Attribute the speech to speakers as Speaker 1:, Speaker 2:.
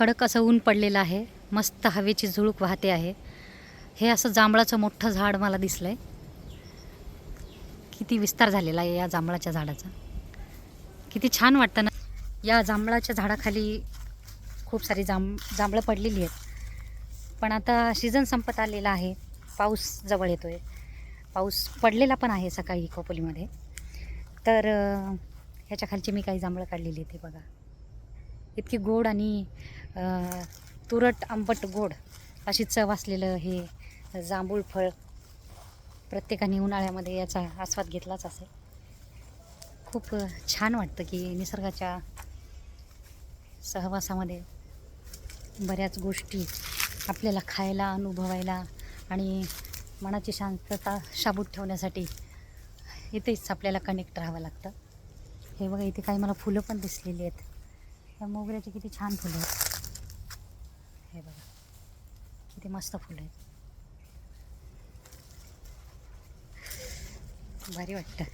Speaker 1: कडक असं ऊन पडलेलं आहे, मस्त हवेची झुळूक वाहते आहे. हे असं जांभळाचं मोठं झाड मला दिसलं आहे. किती विस्तार झालेला आहे या जांभळाच्या झाडाचा. किती छान वाटतं ना. या जांभळाच्या झाडाखाली खूप सारी जांभळं पडलेली आहेत. पण आता सीझन संपत आलेला आहे, पाऊस जवळ येतो आहे. पाऊस पडलेला पण आहे सकाळी खोपोलीमध्ये. तर ह्याच्या खालची मी काही जांभळं काढलेली आहेत. ते बघा, इतकी गोड आणि तुरट आंबट गोड अशी चव असलेलं हे जांभूळ फळ. प्रत्येकाने उन्हाळ्यामध्ये याचा आस्वाद घेतलाच असेल. खूप छान वाटतं की निसर्गाच्या सहवासामध्ये बऱ्याच गोष्टी आपल्याला खायला, अनुभवायला आणि मनाची शांतता शाबूत ठेवण्यासाठी इथेच आपल्याला कनेक्ट राहावं लागतं. हे बघा, इथे काही मला फुलं पण दिसलेली आहेत. या मोगऱ्याची किती छान फुलं आहेत. हे बघा, किती मस्त फुलं आहेत. भारी वाटतं.